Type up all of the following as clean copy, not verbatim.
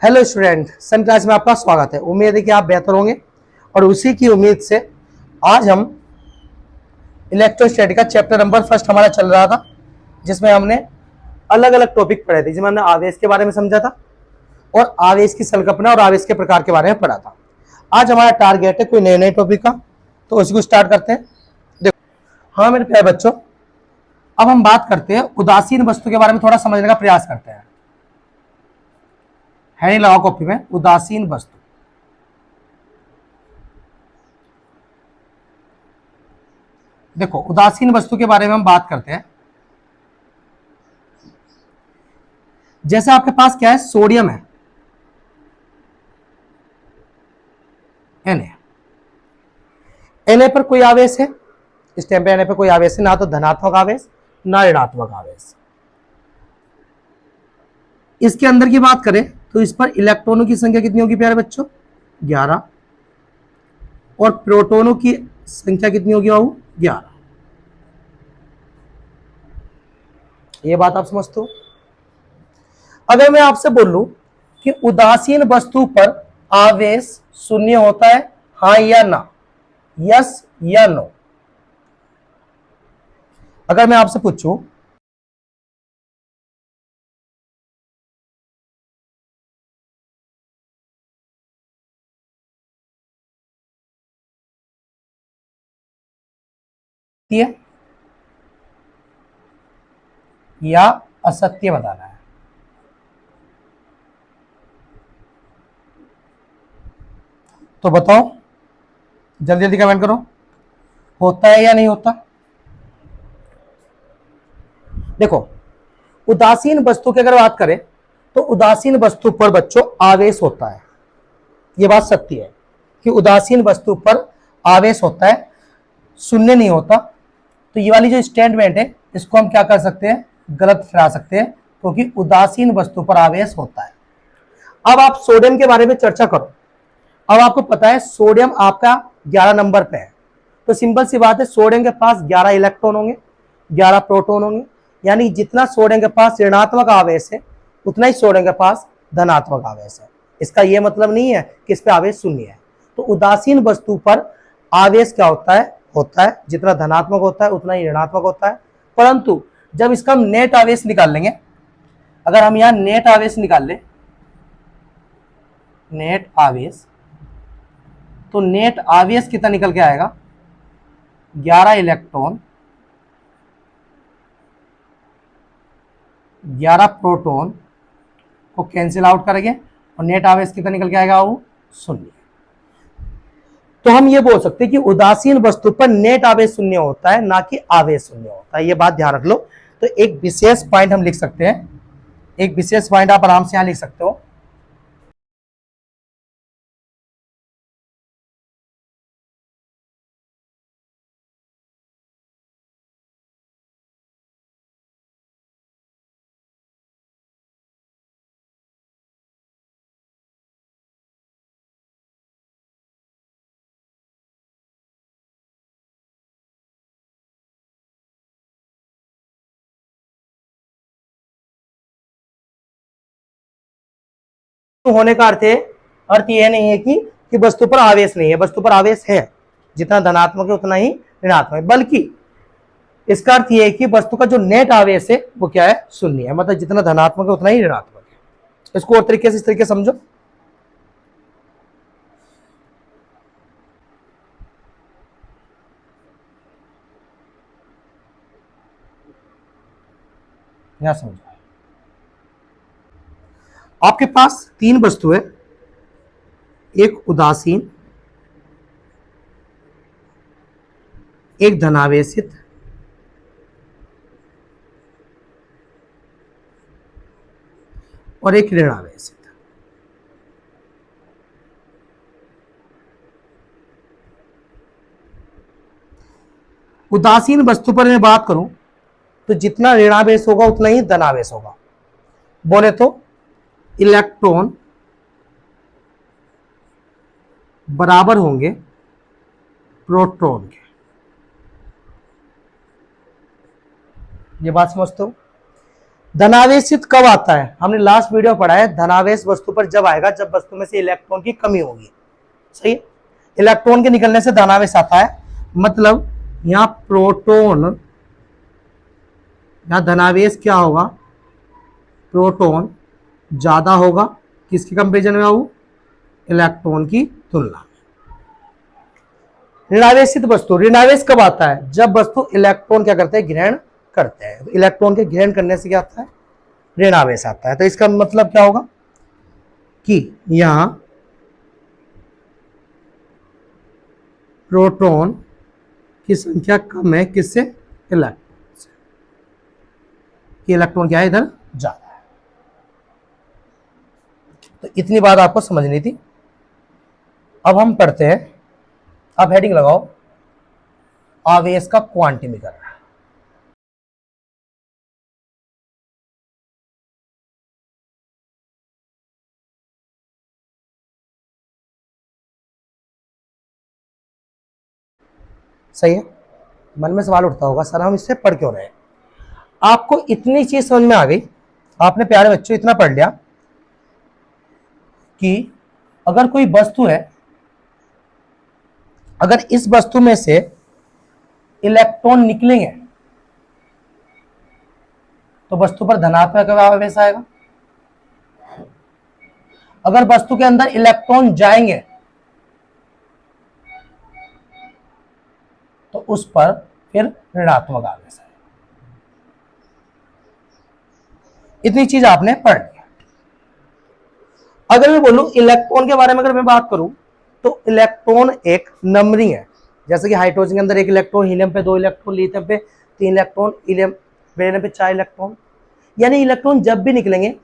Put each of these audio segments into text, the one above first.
Hello student, सन class में आपका स्वागत है। उम्मीद है कि आप बेहतर होंगे और उसी की उम्मीद से आज हम इलेक्ट्रोस्टैटिक का चैप्टर नंबर फर्स्ट हमारा चल रहा था, जिसमें हमने अलग अलग टॉपिक पढ़े थे। जिसमें हमने आवेश के बारे में समझा था और आवेश की संकल्पना और आवेश के प्रकार के बारे में पढ़ा था। आज हमारा टारगेट है कोई नए नए टॉपिक का, तो उसी को स्टार्ट करते हैं। देखो, हाँ मेरे प्यारे बच्चों, अब हम बात करते हैं उदासीन वस्तु के बारे में, थोड़ा समझने का प्रयास करते हैं। है नहीं लगा कॉपी में, उदासीन वस्तु। देखो, उदासीन वस्तु के बारे में हम बात करते हैं। जैसे आपके पास क्या है, सोडियम है, Na। Na पर कोई आवेश है, इस टाइम पे Na पर कोई आवेश है, ना तो धनात्मक आवेश ना ऋणात्मक आवेश। इसके अंदर की बात करें तो इस पर इलेक्ट्रॉनों की संख्या कितनी होगी प्यारे बच्चों? 11। और प्रोटॉनों की संख्या कितनी होगी बाबू? 11। ये बात आप समझते हो? अगर मैं आपसे बोलूं कि उदासीन वस्तु पर आवेश शून्य होता है, हाँ या ना, यस या नो? अगर मैं आपसे पूछूं या असत्य बताना है, तो बताओ, जल्दी जल्दी कमेंट करो, होता है या नहीं होता? देखो, उदासीन वस्तु की अगर बात करें तो उदासीन वस्तु पर बच्चों आवेश होता है। यह बात सत्य है कि उदासीन वस्तु पर आवेश होता है, शून्य नहीं होता। तो ये वाली जो स्टेटमेंट है, इसको हम क्या कर सकते हैं? गलत ठहरा सकते हैं, क्योंकि उदासीन वस्तु पर आवेश होता है। अब आप सोडियम के बारे में चर्चा करो। अब आपको पता है सोडियम आपका 11 नंबर पे है, तो सिंपल सी बात है, सोडियम के पास 11 इलेक्ट्रॉन होंगे, 11 प्रोटॉन होंगे। यानी जितना सोडियम के पास ऋणात्मक आवेश है, उतना ही सोडियम के पास धनात्मक आवेश है। इसका यह मतलब नहीं है कि इस पे आवेश शून्य है। तो उदासीन वस्तु पर आवेश क्या होता है जितना धनात्मक होता है उतना ही ऋणात्मक होता है। परंतु जब इसका हम नेट आवेश निकाल लेंगे, अगर हम यहां नेट आवेश निकाल ले, नेट आवेश, तो नेट आवेश कितना निकल के आएगा? 11 इलेक्ट्रॉन, 11 प्रोटॉन को कैंसिल आउट करेंगे और नेट आवेश कितना निकल के आएगा? वो 0। तो हम ये बोल सकते हैं कि उदासीन वस्तु पर नेट आवेश शून्य होता है, ना कि आवेश शून्य होता है। ये बात ध्यान रख लो। तो एक विशेष पॉइंट हम लिख सकते हैं, एक विशेष पॉइंट आप आराम से यहां लिख सकते हो। तो होने का अर्थ यह नहीं है कि वस्तु पर आवेश नहीं है। वस्तु पर आवेश है, जितना धनात्मक है उतना ही ऋणात्मक है। बल्कि इसका अर्थ यह है कि वस्तु का जो नेट आवेश है वो क्या है? शून्य है। मतलब जितना धनात्मक है उतना ही ऋणात्मक है। इसको और तरीके से, इस तरीके समझो। यहां समझो, आपके पास 3 वस्तु है, एक उदासीन, एक धनावेशित और एक ऋणावेशित। उदासीन वस्तु पर मैं बात करूं तो जितना ऋणावेश होगा उतना ही धनावेश होगा। बोले तो इलेक्ट्रॉन बराबर होंगे प्रोटॉन के। ये बात समझते हो? धनावेशित कब आता है? हमने लास्ट वीडियो पढ़ा है धनावेश वस्तु पर जब आएगा जब वस्तु में से इलेक्ट्रॉन की कमी होगी। सही है, इलेक्ट्रॉन के निकलने से धनावेश आता है, मतलब यहां प्रोटॉन, यहां धनावेश क्या होगा, प्रोटॉन ज्यादा होगा किसके कंपेरिजन में बाबू? इलेक्ट्रॉन की तुलना में। ऋणावेशित वस्तु, ऋणावेश कब आता है? जब वस्तु इलेक्ट्रॉन क्या करते हैं? ग्रहण करते हैं। तो इलेक्ट्रॉन के ग्रहण करने से क्या आता है? ऋणावेश आता है। तो इसका मतलब क्या होगा कि यहां प्रोटॉन की संख्या कम है किससे? इलेक्ट्रॉन से। इलेक्ट्रॉन क्या है? इधर ज्यादा है। तो इतनी बात आपको समझनी थी। अब हम पढ़ते हैं, अब हेडिंग लगाओ, आवेश का क्वांटिमीकरण। सही है, मन में सवाल उठता होगा सर हम इससे पढ़ क्यों रहे हैं? आपको इतनी चीज समझ में आ गई, आपने प्यारे बच्चों इतना पढ़ लिया कि अगर कोई वस्तु है, अगर इस वस्तु में से इलेक्ट्रॉन निकलेंगे तो वस्तु पर धनात्मक आवेश आएगा। अगर वस्तु के अंदर इलेक्ट्रॉन जाएंगे तो उस पर फिर ऋणात्मक आवेश आएगा। इतनी चीज आपने पढ़ ली। अगर मैं बोलूं इलेक्ट्रॉन के बारे में, अगर मैं बात करूं तो इलेक्ट्रॉन एक नंबरिंग है। जैसे कि हाइड्रोजन के अंदर 1 इलेक्ट्रॉन, हीलियम पे 2 इलेक्ट्रॉन, लिथियम पे 3 इलेक्ट्रॉन, बेरिलियम पे 4 इलेक्ट्रॉन। यानी इलेक्ट्रॉन जब भी निकलेंगे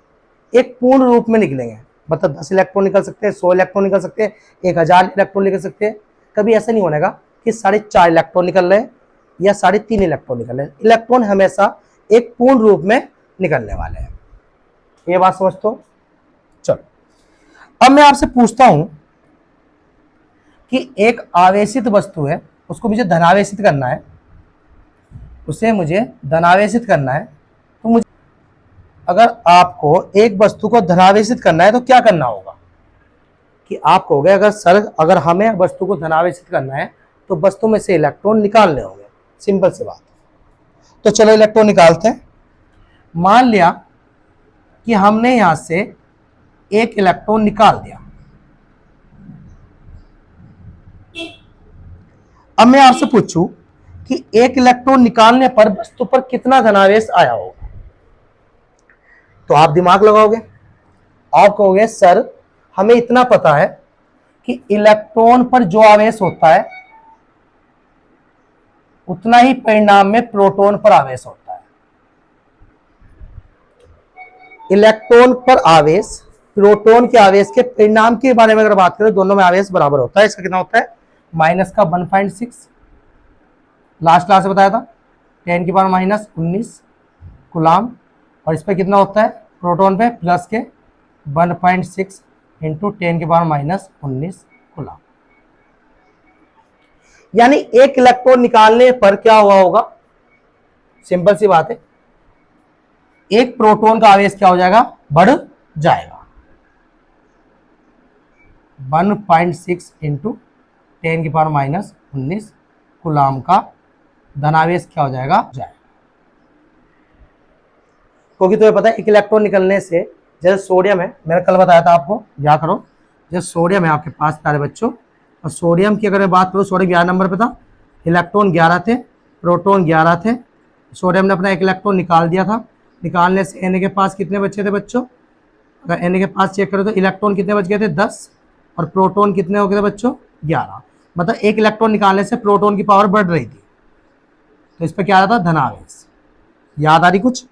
एक पूर्ण रूप में निकलेंगे, मतलब 10 इलेक्ट्रॉन निकल सकते हैं, 100 इलेक्ट्रॉन निकल सकते हैं, 1000 इलेक्ट्रॉन निकल सकते हैं। कभी ऐसा नहीं होगा कि 4.5 इलेक्ट्रॉन निकल रहे हैं या 3.5 इलेक्ट्रॉन निकल रहे हैं। इलेक्ट्रॉन हमेशा एक पूर्ण रूप में निकलने वाले हैं। ये बात समझते हो? चलो अब मैं आपसे पूछता हूं कि एक आवेशित वस्तु है, उसको मुझे धनावेशित करना है, उसे मुझे धनावेशित करना है। तो मुझे, अगर आपको एक वस्तु को धनावेशित करना है तो क्या करना होगा? कि आप कहोगे अगर सर अगर हमें वस्तु को धनावेशित करना है तो वस्तु में से इलेक्ट्रॉन निकालने होंगे। सिंपल सी बात। तो चलो इलेक्ट्रॉन निकालते हैं। मान लिया कि हमने यहां से एक इलेक्ट्रॉन निकाल दिया। अब मैं आपसे पूछूं कि एक इलेक्ट्रॉन निकालने पर वस्तु पर कितना धनावेश आया होगा? तो आप दिमाग लगाओगे, आप कहोगे सर हमें इतना पता है कि इलेक्ट्रॉन पर जो आवेश होता है उतना ही परिणाम में प्रोटॉन पर आवेश होता है। इलेक्ट्रॉन पर आवेश प्रोटॉन के आवेश के परिणाम के बारे में अगर बात करें, दोनों में आवेश बराबर होता है। इसका कितना होता है? माइनस का 1.6, लास्ट क्लास में बताया था, 10 की पावर -19 कूलाम। और इस पर कितना होता है? प्रोटॉन पे प्लस के 1.6 इंटू 10 की पावर -19 कूलाम। यानी एक इलेक्ट्रॉन निकालने पर क्या हुआ होगा? सिंपल सी बात है, एक प्रोटॉन का आवेश क्या हो जाएगा? बढ़ जाएगा। 1.6 इंटू 10 की पावर -19 कूलाम का धनावेश क्या हो जाएगा? क्योंकि तुम्हें पता है एक इलेक्ट्रॉन निकलने से, जैसे सोडियम है, मैंने कल बताया था आपको, याद करो, जैसे सोडियम है आपके पास प्यारे बच्चों, और सोडियम की अगर मैं बात करूँ, सोडियम 11 नंबर पे था, इलेक्ट्रॉन 11 थे, प्रोटॉन 11 थे। सोडियम ने अपना एक इलेक्ट्रॉन निकाल दिया था। निकालने से Na के पास कितने बचे थे बच्चों? अगर Na के पास चेक करो तो इलेक्ट्रॉन कितने बच गए थे? 10, और प्रोटॉन कितने हो गए थे बच्चों? 11। मतलब एक इलेक्ट्रॉन निकालने से प्रोटॉन की पावर बढ़ रही थी। तो इस पर क्या आ रहा था? धनावेश। याद आ रही कुछ?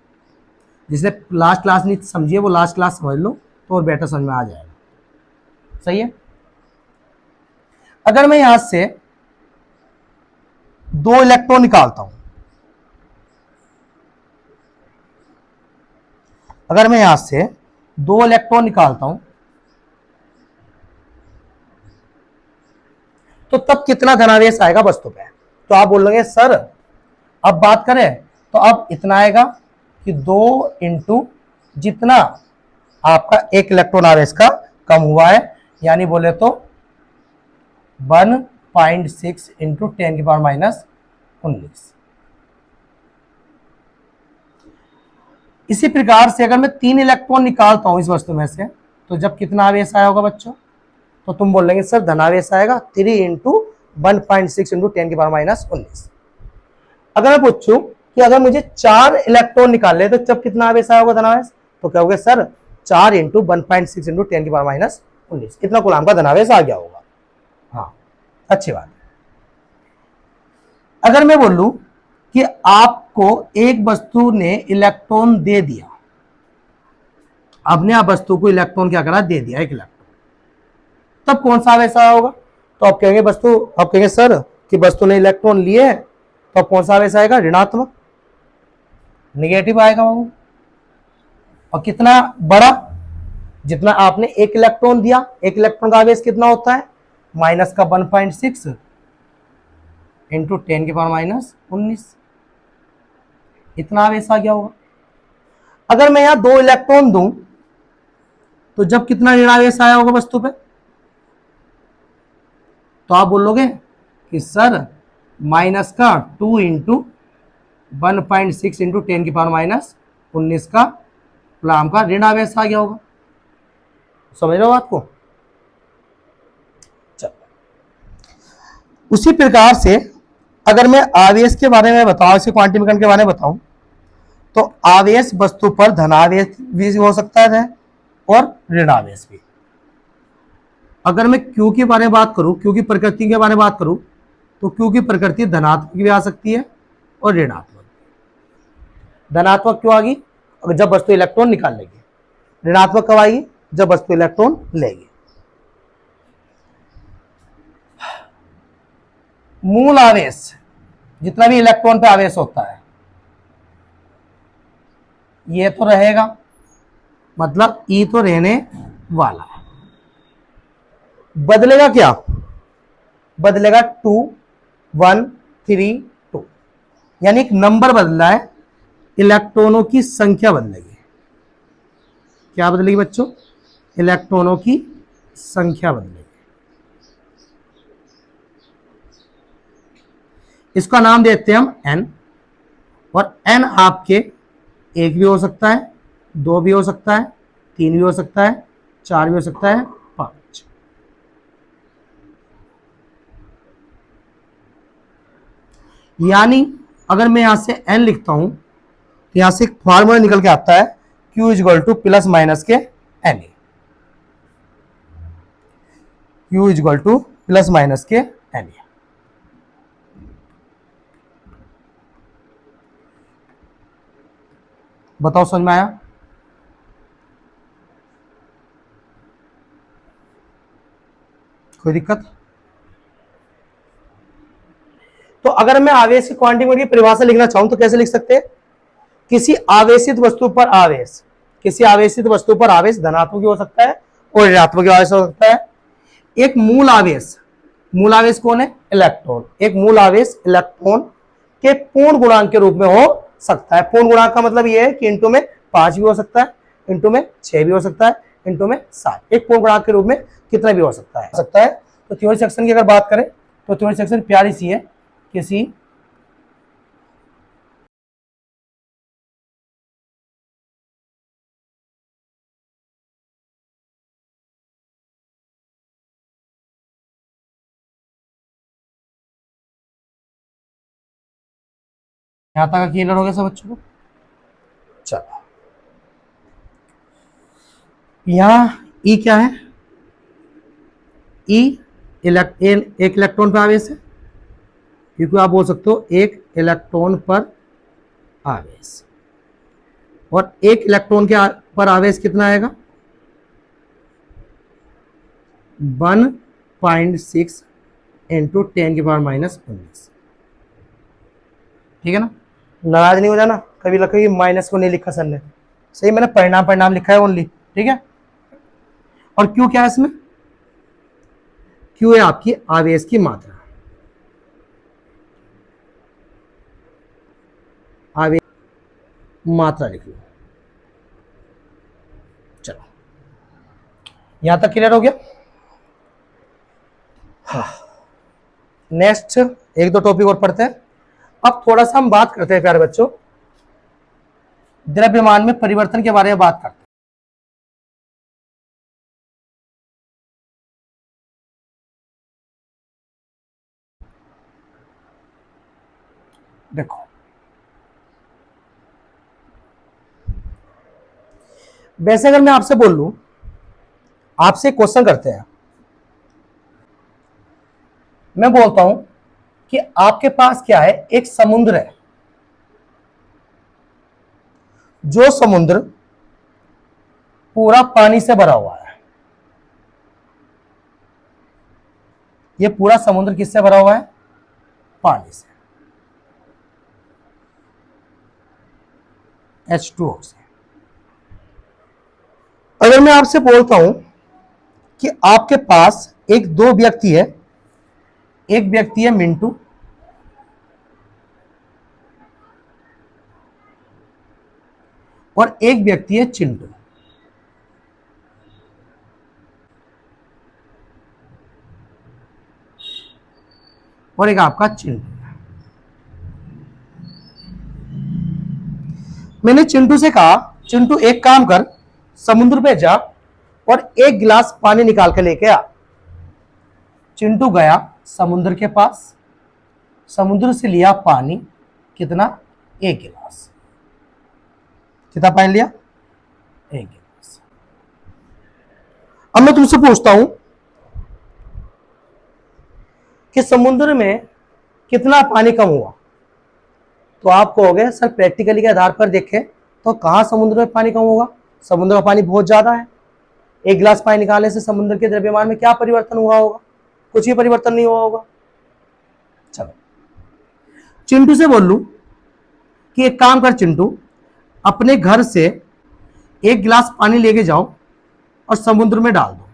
जिसने लास्ट क्लास नहीं समझी है वो लास्ट क्लास समझ लो तो और बेटर समझ में आ जाएगा। सही है। अगर मैं यहां से 2 इलेक्ट्रॉन निकालता हूं, अगर मैं यहां से 2 इलेक्ट्रॉन निकालता हूं तो तब कितना धनावेश आएगा वस्तु पे? तो आप बोलोगे सर अब बात करें तो अब इतना आएगा, कि 2 इंटू जितना आपका एक इलेक्ट्रॉन आवेश का कम हुआ है, यानी बोले तो 1.6 इंटू 10⁻⁻19। इसी प्रकार से अगर मैं 3 इलेक्ट्रॉन निकालता हूं इस वस्तु में से, तो जब कितना आवेश आया होगा बच्चों, तो तुम बोल लेंगे सर धनावेश आएगा 3 इंटू 1.6 इंटू 10⁻⁻19। अगर मैं पूछूं कि अगर मुझे 4 इलेक्ट्रॉन निकाले तो जब कितना आवेश आया होगा धनावेश, तो कहोगे सर 4 इंटू 1.6 इंटू 10⁻⁻19, इतना कूलाम का धनावेश आ गया होगा। हाँ, अच्छी बात है। अगर मैं बोलूं कि आपको एक वस्तु ने इलेक्ट्रॉन दे दिया, आपने आप वस्तु को इलेक्ट्रॉन क्या करा, दे दिया एक इलेक्ट्रॉन, तब कौन सा आवेश आया होगा, तो आप कहेंगे आप कहेंगे सर कि वस्तु ने इलेक्ट्रॉन लिए हैं, तो अब कौन सा आवेश आएगा, ऋणात्मक, निगेटिव आएगा वो। और कितना बड़ा, जितना आपने एक इलेक्ट्रॉन दिया, एक इलेक्ट्रॉन का आवेश कितना होता है, माइनस का 1.6 इंटू 10⁻⁻19, इतना आवेश आ गया होगा। अगर मैं यहां 2 इलेक्ट्रॉन दूं, तो जब कितना ऋणावेश आया होगा वस्तु पे, तो आप बोलोगे कि सर माइनस का 2 इंटू 1.6 इंटू 10⁻⁻19 का कूलाम का ऋण आवेश आ गया होगा। समझ रहे हो बात को। चलो, उसी प्रकार से अगर मैं आवेश के बारे में बताऊं, इसे क्वांटम मैकेनिक्स के बारे में बताऊं, तो आवेश वस्तु पर धनावेश भी हो सकता है और ऋणावेश भी। अगर मैं Q के बारे में बात करूं, Q की प्रकृति के बारे में बात करूं, तो Q की प्रकृति धनात्मक भी आ सकती है और ऋणात्मक। धनात्मक क्यों आ गई, जब वस्तु इलेक्ट्रॉन निकाल लेगी। ऋणात्मक कब आएगी, जब वस्तु इलेक्ट्रॉन लेगी। मूल आवेश, जितना भी इलेक्ट्रॉन पे आवेश होता है, ये तो रहेगा, मतलब E तो रहने वाला है। बदलेगा क्या, बदलेगा 2 1 3 2, यानी एक नंबर बदला है, इलेक्ट्रॉनों की संख्या बदलेगी। क्या बदलेगी बच्चों, इलेक्ट्रॉनों की संख्या बदलेगी। इसका नाम देते हैं हम n, और n आपके 1 भी हो सकता है, 2 भी हो सकता है, 3 भी हो सकता है, 4 भी हो सकता है, 5। यानी अगर मैं यहां से n लिखता हूं, तो यहां से एक फॉर्मूला निकल के आता है, Q equal to plus minus के n, Q equal to plus minus के एन। बताओ समझ में आया। कोई दिक्कत। तो अगर मैं आवेश की क्वांटम की परिभाषा लिखना चाहूं तो कैसे लिख सकते हैं, किसी आवेशित वस्तु पर आवेश, किसी आवेशित वस्तु पर आवेश धनात्मक हो सकता है और ऋणात्मक आवेश हो सकता है। एक मूल आवेश, मूल आवेश कौन है, इलेक्ट्रॉन। एक मूल आवेश इलेक्ट्रॉन के पूर्ण गुणांक के रूप में हो सकता है। पूर्ण गुणांक का मतलब यह है कि इंटू में 5 भी हो सकता है, इंटू में 6 भी हो सकता है, इंटू में 7। एक पूर्ण गुणांक के रूप में कितना भी हो सकता है। तो थ्योरी सेक्शन की अगर बात करें, तो थ्योरी सेक्शन प्यारी सी है, किसी यहां तक क्लियर हो गया सब बच्चों को। चलो, यहां ई क्या है, ई एक इलेक्ट्रॉन पर आवेश है, क्योंकि आप बोल सकते हो एक इलेक्ट्रॉन पर आवेश, और एक इलेक्ट्रॉन के पर आवेश कितना आएगा, 1.6 इंटू 10⁻⁻19। ठीक है ना, नाराज नहीं हो जाना, कभी लगे माइनस को नहीं लिखा सर ने, सही मैंने परिणाम लिखा है ओनली। ठीक है, और क्यू क्या है इसमें, क्यू है आपकी आवेश की मात्रा। आवेश मात्रा लिख लो। चलो यहां तक क्लियर हो गया। हाँ, नेक्स्ट एक दो टॉपिक और पढ़ते हैं। अब थोड़ा सा हम बात करते हैं प्यारे बच्चों, द्रव्यमान में परिवर्तन के बारे में बात करते हैं। देखो वैसे अगर मैं आपसे बोल लूं, आपसे क्वेश्चन करते हैं, मैं बोलता हूं कि आपके पास क्या है, एक समुद्र है, जो समुद्र पूरा पानी से भरा हुआ है। ये पूरा समुद्र किससे भरा हुआ है? पानी से, H2O से। अगर मैं आपसे बोलता हूं कि आपके पास एक दो व्यक्ति है, एक व्यक्ति है मिंटू और एक व्यक्ति है चिंटू, और एक आपका चिंटू। मैंने चिंटू से कहा, चिंटू एक काम कर, समुद्र पे जा और एक गिलास पानी निकाल के लेके आ। चिंटू गया समुद्र के पास, समुद्र से लिया पानी, कितना? एक गिलास। कितना पानी लिया? एक गिलास। अब मैं तुमसे पूछता हूं कि समुद्र में कितना पानी कम हुआ? तो आप कहोगे सर प्रैक्टिकली के आधार पर देखें तो कहां समुद्र में पानी कम होगा, समुद्र का पानी बहुत ज्यादा है। एक गिलास पानी निकालने से समुद्र के द्रव्यमान में क्या परिवर्तन हुआ होगा? कुछ भी परिवर्तन नहीं हुआ होगा। चलो चिंटू से बोल लूं कि एक काम कर चिंटू, अपने घर से एक गिलास पानी लेके जाओ और समुद्र में डाल दो।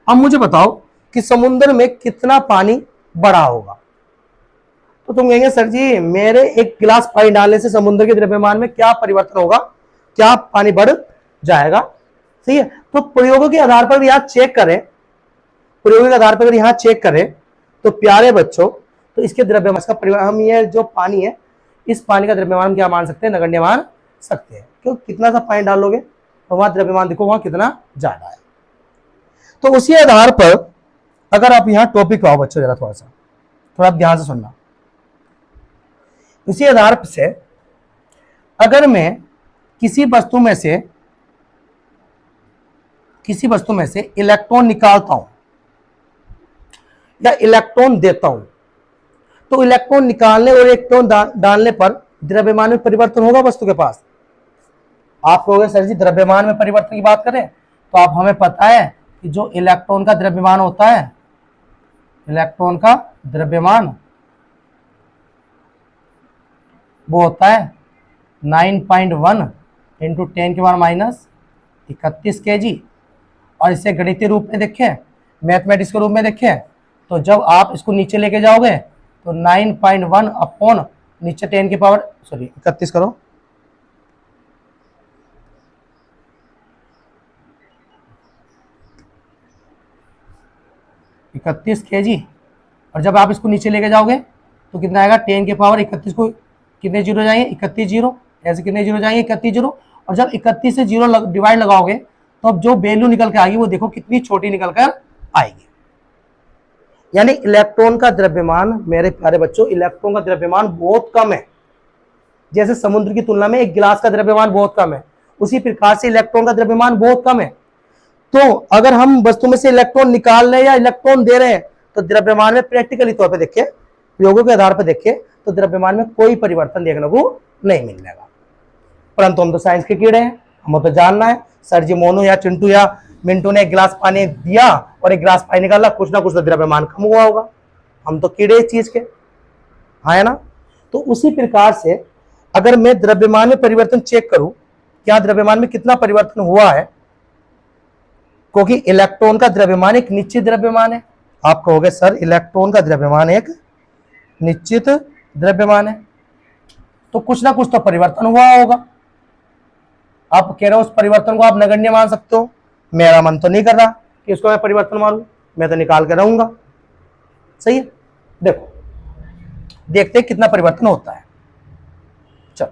अब मुझे बताओ कि समुद्र में कितना पानी बढ़ा होगा? तो तुम कहेंगे सर जी मेरे एक गिलास पानी डालने से समुद्र के द्रव्यमान में क्या परिवर्तन होगा, क्या पानी बढ़ जाएगा? सही है। तो प्रयोगों के आधार पर यहां चेक करें, प्रयोगों के आधार पर अगर यहां चेक करें तो प्यारे बच्चों, तो इसके द्रव्यमान का परिमाण, हम ये जो पानी है इस पानी का द्रव्यमान क्या मान सकते हैं? नगण्य मान सकते हैं। क्यों? कितना सा पानी डालोगे तो वहां द्रव्यमान देखो वहां कितना ज्यादा है। तो उसी आधार पर अगर आप यहां टॉपिक आओ बच्चों, जरा थोड़ा ध्यान से सुनना। इसी आधार से अगर मैं किसी वस्तु में से इलेक्ट्रॉन निकालता हूं या इलेक्ट्रॉन देता हूं, तो इलेक्ट्रॉन निकालने और इलेक्ट्रॉन डालने पर द्रव्यमान में परिवर्तन होगा वस्तु के पास। आप कहोगे सर जी द्रव्यमान में परिवर्तन की बात करें तो आप हमें पता है कि जो इलेक्ट्रॉन का द्रव्यमान होता है, इलेक्ट्रॉन का द्रव्यमान वो होता है 9.1 इंटू 10 के पावर माइनस 31 kg। और इसे गणितीय रूप में देखें, मैथमेटिक्स के रूप में देखें, तो जब आप इसको नीचे लेके जाओगे तो 9.1 अपॉन नीचे 10 के पावर 31 करो, इकतीस kg। और जब आप इसको नीचे लेके जाओगे तो कितना आएगा? 10 के पावर 31 को कितने जीरो जाएंगे? 31 जीरो। ऐसे कितने जीरो जाएंगे? 31 जीरो। और जब 31 से जीरो डिवाइड लगाओगे तो अब जो वैल्यू निकल के आएगी वो देखो कितनी छोटी निकल कर आएगी। यानी इलेक्ट्रॉन का द्रव्यमान, मेरे प्यारे बच्चों, इलेक्ट्रॉन का द्रव्यमान बहुत कम है। जैसे समुद्र की तुलना में एक गिलास का द्रव्यमान बहुत कम है, उसी प्रकार से इलेक्ट्रॉन का द्रव्यमान बहुत कम है। तो अगर हम वस्तु में से इलेक्ट्रॉन निकाल रहे हैं या इलेक्ट्रॉन दे रहे हैं तो द्रव्यमान में प्रैक्टिकली तौर पे देखें, प्रयोगों के आधार पर देखें तो द्रव्यमान में कोई परिवर्तन देखने को नहीं मिलेगा। परंतु हम तो साइंस के कीड़े हैं, हमें तो जानना है सर जी मोनू या चिंटू या मिंटू ने एक गिलास पानी दिया और एक गिलास पानी निकाला, कुछ ना कुछ तो द्रव्यमान कम हुआ होगा। हम तो कीड़े इस चीज के, हाँ है ना। तो उसी प्रकार से अगर मैं द्रव्यमान में परिवर्तन चेक करूं, क्या द्रव्यमान में कितना परिवर्तन हुआ है, क्योंकि इलेक्ट्रॉन का द्रव्यमान एक निश्चित द्रव्यमान है, आप कहोगे सर इलेक्ट्रॉन का द्रव्यमान एक निश्चित द्रव्यमान है, तो कुछ ना कुछ तो परिवर्तन हुआ होगा। आप कह रहे हो उस परिवर्तन को आप नगण्य मान सकते हो, मेरा मन तो नहीं कर रहा कि इसको मैं परिवर्तन मानूं, मैं तो निकाल के रहूंगा। सही है, देखो देखते हैं कितना परिवर्तन होता है। चलो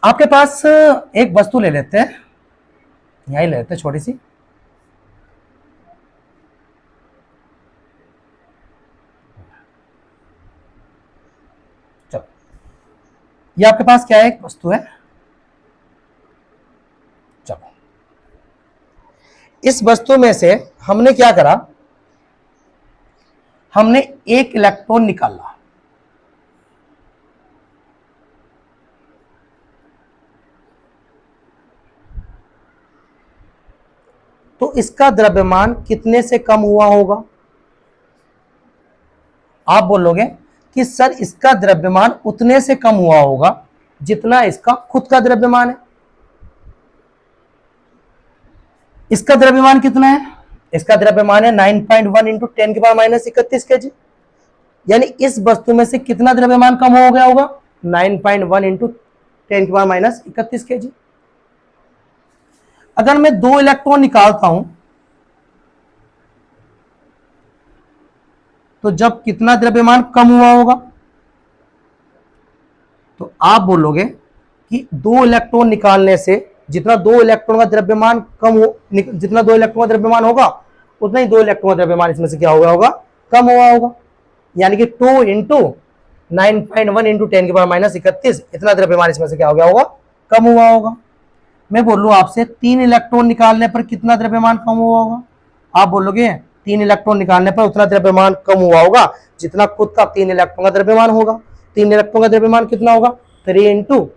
आपके पास एक वस्तु ले लेते हैं, यहीं ले लेते हैं छोटी सी। चलो ये आपके पास क्या है, एक वस्तु है। चलो इस वस्तु में से हमने क्या करा, हमने एक इलेक्ट्रॉन निकाला। तो इसका द्रव्यमान कितने से कम हुआ होगा? आप बोलोगे कि सर इसका द्रव्यमान उतने से कम हुआ होगा जितना इसका खुद का द्रव्यमान है। इसका द्रव्यमान कितना है? इसका द्रव्यमान है 9.1 इंटू 10⁻31 kg। यानी इस वस्तु में से कितना द्रव्यमान कम हो गया होगा? 9.1 इंटू 10⁻31 kg। अगर मैं 2 इलेक्ट्रॉन निकालता हूं तो जब कितना द्रव्यमान कम हुआ होगा? तो आप बोलोगे कि 2 इलेक्ट्रॉन निकालने से जितना 2 इलेक्ट्रॉन का द्रव्यमान कम हो, जितना 2 इलेक्ट्रॉन का द्रव्यमान होगा उतना ही 2 इलेक्ट्रॉन का द्रव्यमान इसमें से क्या हुआ होगा? कम हुआ होगा। यानी कि 2 इंटू 9.1 इंटू 10⁻31 इतना द्रव्यमान इसमें से क्या हो गया होगा? कम हुआ होगा। मैं बोलूं आपसे 3 इलेक्ट्रॉन निकालने पर कितना द्रव्यमान कम हुआ होगा? आप बोलोगे 3 इलेक्ट्रॉन निकालने पर उतना द्रव्यमान कम हुआ होगा जितना खुद का 3 इलेक्ट्रॉन का द्रव्यमान होगा। 3 इलेक्ट्रॉन का द्रव्यमान कितना होगा? 3 इंटू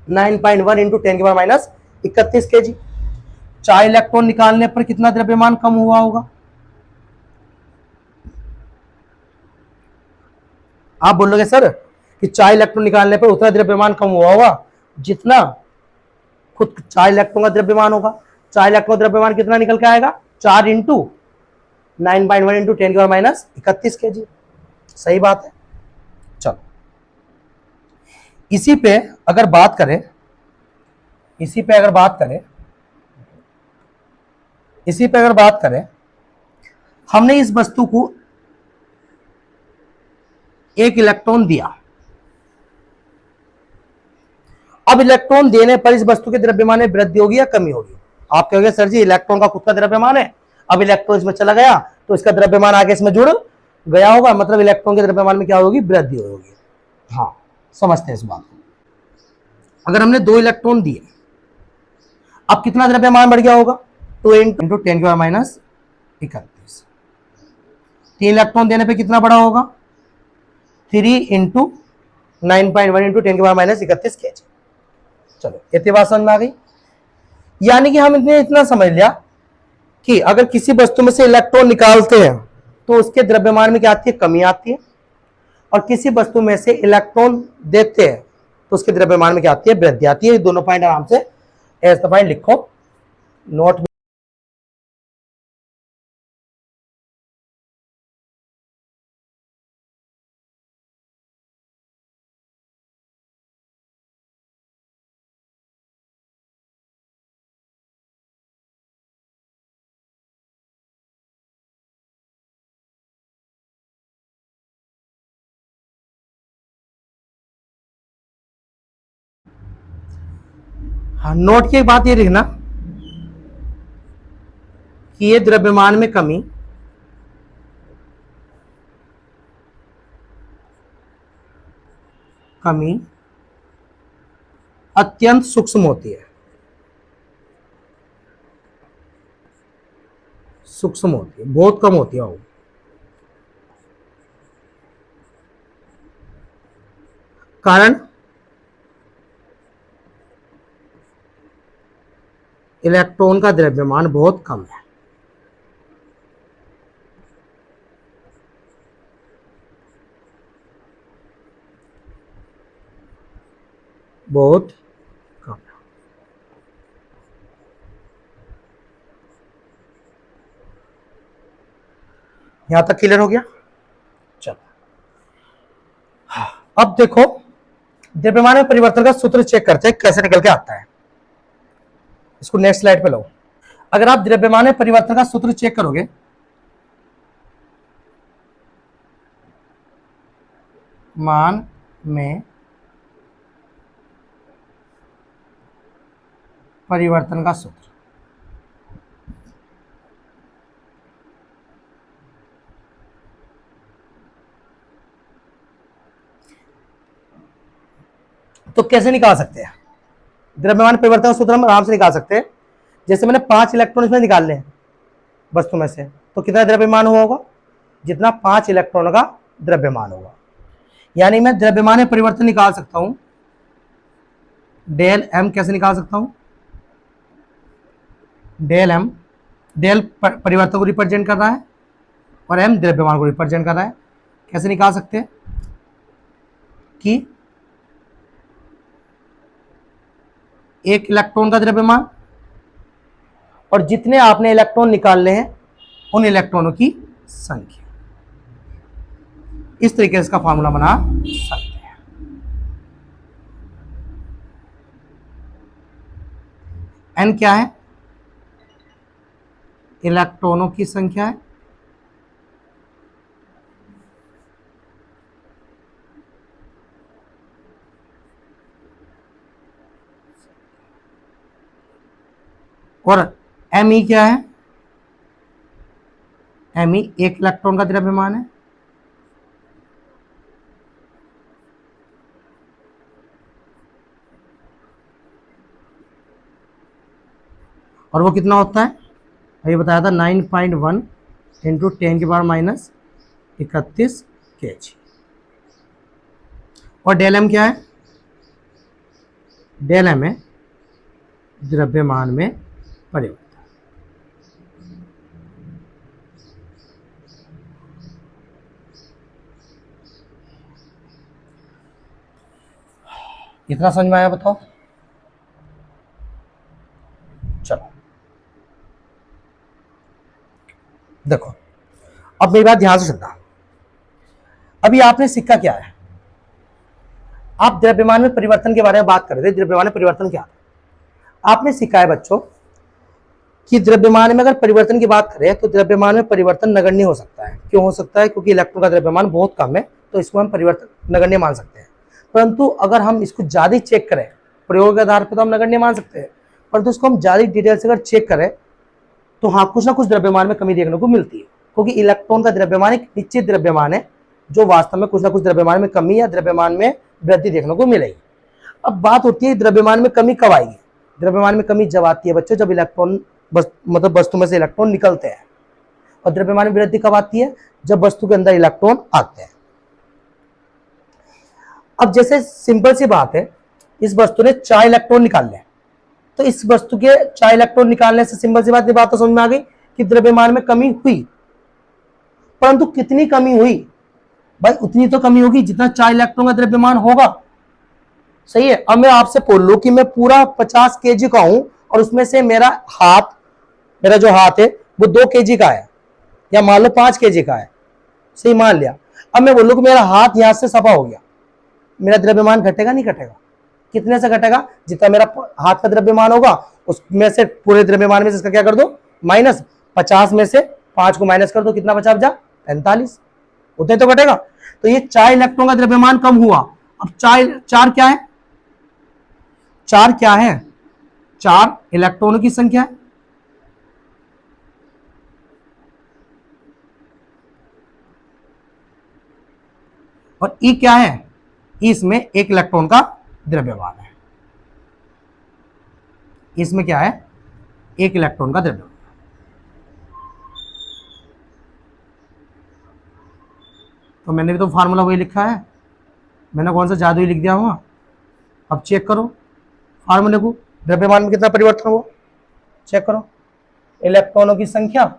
9.1 इंटू 10⁻31 kg। 4 इलेक्ट्रॉन निकालने पर कितना द्रव्यमान कम हुआ होगा? आप बोलोगे सर कि 4 इलेक्ट्रॉन निकालने पर उतना द्रव्यमान कम हुआ होगा जितना खुद 4 इलेक्ट्रॉन का द्रव्यमान होगा। 4 इलेक्ट्रॉन का द्रव्यमान कितना निकल के आएगा? 4 इंटू 9.1 इंटू 10⁻31 kg। सही बात है। चलो इसी पे अगर बात करें, इसी पे अगर बात करें, इसी पे अगर बात करें, हमने इस वस्तु को एक इलेक्ट्रॉन दिया। अब इलेक्ट्रॉन देने पर इस वस्तु के द्रव्यमान में वृद्धि होगी या कमी होगी? आप कहोगे सर जी इलेक्ट्रॉन का खुद का द्रव्यमान है, अब इलेक्ट्रॉन इसमें चला गया तो इसका द्रव्यमान आगे इसमें जुड़ गया होगा, मतलब इलेक्ट्रॉन के द्रव्यमान में क्या होगी? वृद्धि होगी। हाँ समझते हैं इस बात को। अगर हमने 2 इलेक्ट्रॉन दिए, अब कितना द्रव्यमान बढ़ गया होगा? 2 इंटू 10⁻31। 3 इलेक्ट्रॉन देने पे कितना बढ़ा होगा? 3 इंटू 9.1 इंटू 10⁻31 kg। चलो इतनी बात समझ में आ गई। यानी कि हम इतना समझ लिया कि अगर किसी वस्तु में से इलेक्ट्रॉन निकालते हैं तो उसके द्रव्यमान में क्या आती है? कमी आती है। और किसी वस्तु में से इलेक्ट्रॉन देते हैं तो उसके द्रव्यमान में क्या आती है? वृद्धि आती है। ये दोनों पॉइंट आराम से एज द पॉइंट लिखो, नोट। हाँ नोट की बात ये लिखना कि ये द्रव्यमान में कमी अत्यंत सूक्ष्म होती है। सूक्ष्म होती है, बहुत कम होती है वो। कारण इलेक्ट्रॉन का द्रव्यमान बहुत कम है। बहुत कम। यहां तक क्लियर हो गया। चलो अब देखो द्रव्यमान में परिवर्तन का सूत्र चेक करते हैं कैसे निकल के आता है। इसको नेक्स्ट स्लाइड पे लो। अगर आप द्रव्यमान में परिवर्तन का सूत्र चेक करोगे, मान में परिवर्तन का सूत्र, तो कैसे निकाल सकते हैं? द्रव्यमान परिवर्तन का सूत्र हम आराम से निकाल सकते हैं। जैसे मैंने 5 इलेक्ट्रॉन इसमें निकाल ले वस्तु में से, तो कितना द्रव्यमान हुआ होगा? जितना 5 इलेक्ट्रॉन का द्रव्यमान होगा। यानी मैं द्रव्यमान में परिवर्तन निकाल सकता हूं। डेल एम कैसे निकाल सकता हूं? डेल एम, डेल परिवर्तन को रिप्रेजेंट कर रहा है और एम द्रव्यमान को रिप्रेजेंट कर रहा है। कैसे निकाल सकते हैं कि एक इलेक्ट्रॉन का द्रव्यमान और जितने आपने इलेक्ट्रॉन निकालने हैं उन इलेक्ट्रॉनों की संख्या। इस तरीके से इसका फॉर्मूला बना सकते हैं। एन क्या है? इलेक्ट्रॉनों की संख्या है। और एम ई क्या है? एम ई एक इलेक्ट्रॉन का द्रव्यमान है। और वो कितना होता है? अभी बताया था 9.1 इंटू 10⁻31 kg। और डेल एम क्या है? डेल एम है द्रव्यमान में परिवर्तन। इतना समझ में आया? बताओ। चलो देखो, अब मेरी बात ध्यान से सुनना। अभी आपने सीखा क्या है? आप द्रव्यमान में परिवर्तन के बारे में बात कर रहे थे। द्रव्यमान में परिवर्तन क्या है? आपने सीखा है बच्चों कि द्रव्यमान में अगर परिवर्तन की बात करें तो द्रव्यमान में परिवर्तन नगण्य हो सकता है। क्यों हो सकता है? क्योंकि इलेक्ट्रॉन का द्रव्यमान बहुत कम है, तो इसको हम परिवर्तन नगण्य मान सकते हैं। परंतु अगर हम इसको ज्यादा चेक करें, प्रयोग के आधार पर तो हम नगण्य मान सकते हैं, परंतु इसको हम ज्यादा डिटेल से अगर चेक करें तो हाँ, कुछ ना कुछ द्रव्यमान में कमी देखने को मिलती है। क्योंकि इलेक्ट्रॉन का द्रव्यमान एक निश्चित द्रव्यमान है जो वास्तव में कुछ ना कुछ द्रव्यमान में कमी या द्रव्यमान में वृद्धि देखने को मिलेगी। अब बात होती है द्रव्यमान में कमी कब आएगी? द्रव्यमान में कमी जब आती है बच्चों जब इलेक्ट्रॉन मतलब वस्तु में से इलेक्ट्रॉन निकलते हैं। और द्रव्यमान में वृद्धि कब आती है? जब वस्तु के अंदर इलेक्ट्रॉन आते हैं। अब जैसे सिंपल सी बात है, इस वस्तु ने 4 इलेक्ट्रॉन निकाल लिया, तो इस वस्तु के 4 इलेक्ट्रॉन निकालने से सिंपल सी बात तो समझ में आ गई कि द्रव्यमान में कमी हुई। परंतु कितनी कमी हुई? भाई उतनी तो कमी होगी जितना 4 इलेक्ट्रॉन का द्रव्यमान होगा। सही है। अब मैं आपसे बोल लूं कि मैं पूरा 50 kg का हूं और उसमें से मेरा जो हाथ है वो 2 kg का है, या मान लो 5 kg का है। सही मान लिया। अब मैं बोलूं कि मेरा हाथ यहां से सफा हो गया, मेरा द्रव्यमान घटेगा नहीं घटेगा? कितने से घटेगा? जितना मेरा हाथ का द्रव्यमान होगा उसमें से पूरे द्रव्यमान में से इसका क्या कर दो? माइनस। 50 में से 5 को माइनस कर दो, कितना बचा? 45। उतने तो घटेगा। तो ये 4 इलेक्ट्रॉन का द्रव्यमान कम हुआ। अब 4 क्या है? 4 क्या है? 4 इलेक्ट्रॉनों की संख्या है। और ई क्या है? इसमें 1 इलेक्ट्रॉन का द्रव्यमान है। इसमें क्या है? 1 इलेक्ट्रॉन का द्रव्यमान। तो मैंने भी तो फार्मूला वही लिखा है, मैंने कौन सा जादू ही लिख दिया हुआ? अब चेक करो फार्मूले को, द्रव्यमान में कितना परिवर्तन हुआ चेक करो। इलेक्ट्रॉनों की संख्या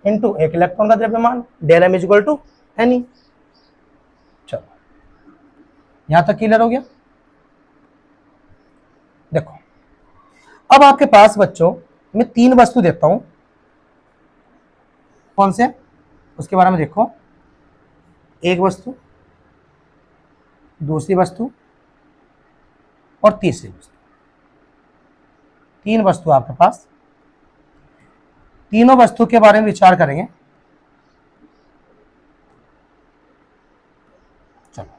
इंटू 1 इलेक्ट्रॉन का द्रव्यमान, del m equal to n e. चलो यहां तक क्लियर हो गया? देखो अब आपके पास बच्चों मैं 3 वस्तु देता हूं। कौन से? उसके बारे में देखो, एक वस्तु, दूसरी वस्तु और तीसरी वस्तु, 3 वस्तु आपके पास। तीनों वस्तु के बारे में विचार करेंगे। चलो,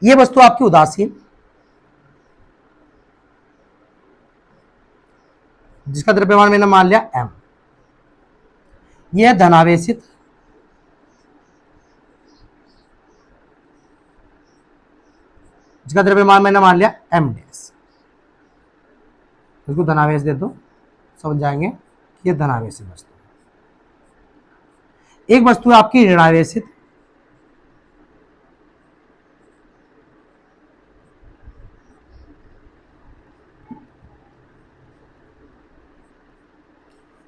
ये वस्तु आपकी उदासीन, जिसका द्रव्यमान मैंने मान लिया m। यह धनावेशित, जिसका द्रव्यमान मैंने मान लिया m डैश। इसको धनावेश दे दो, समझ जाएंगे कि यह धनावेशित वस्तु है। एक वस्तु है आपकी ऋणावेशित,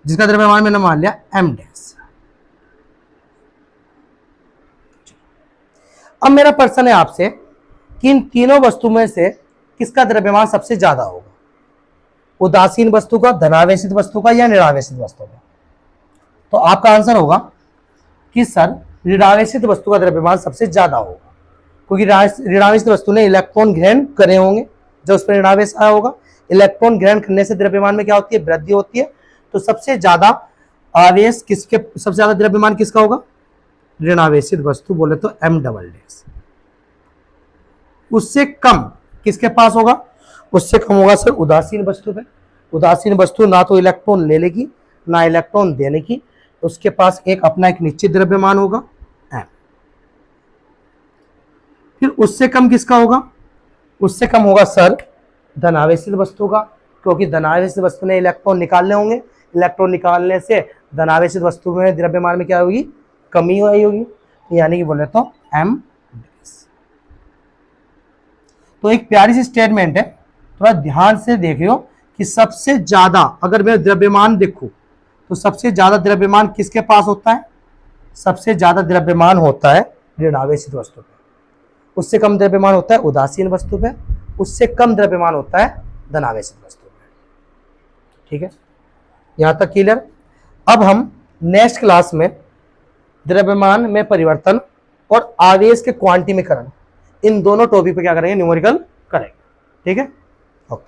जिसका द्रव्यमान मैंने मान लिया m डैश। अब मेरा प्रश्न है आपसे कि इन तीनों वस्तु में से किसका द्रव्यमान सबसे ज्यादा होगा, उदासीन वस्तु का, धनावेशित वस्तु का या ऋणावेशित वस्तु का? तो आपका आंसर होगा कि सर ऋणावेशित वस्तु का द्रव्यमान सबसे ज्यादा होगा, क्योंकि ऋणावेशित वस्तु ने इलेक्ट्रॉन ग्रहण करे होंगे, जब उस पर ऋणावेश आया होगा। इलेक्ट्रॉन ग्रहण करने से द्रव्यमान में क्या होती है, वृद्धि होती है। तो सबसे ज्यादा आवेश किसके, सबसे ज्यादा द्रव्यमान किसका होगा, ऋणावेशित वस्तु बोले तो m डबल डैश। उससे कम किसके पास होगा, उससे कम होगा सर उदासीन वस्तु पे। उदासीन वस्तु ना तो इलेक्ट्रॉन ले लेगी ना इलेक्ट्रॉन देने की, उसके पास एक अपना एक निश्चित द्रव्यमान होगा m। फिर उससे कम किसका होगा, उससे कम होगा सर धनावेशित वस्तु का, क्योंकि धनावेशित वस्तु ने इलेक्ट्रॉन निकालने होंगे। इलेक्ट्रॉन निकालने से धनावेशित वस्तु में द्रव्यमान में क्या होगी, कमी होगी, यानी कि बोले तो m। तो एक प्यारी सी स्टेटमेंट है, थोड़ा ध्यान से देखियो कि सबसे ज्यादा अगर मैं द्रव्यमान देखूं तो सबसे ज्यादा द्रव्यमान किसके पास होता है, सबसे ज्यादा द्रव्यमान होता है ऋणावेशित वस्तु पे। उससे कम द्रव्यमान होता है उदासीन वस्तु पे, उससे कम द्रव्यमान होता है धनावेशित वस्तु पे। ठीक है, यहां तक क्लियर। अब हम नेक्स्ट क्लास में द्रव्यमान में परिवर्तन और आवेश के क्वांटिमीकरण, इन दोनों टॉपिक पे क्या करेंगे, न्यूमेरिकल करेंगे। ठीक है, ओके।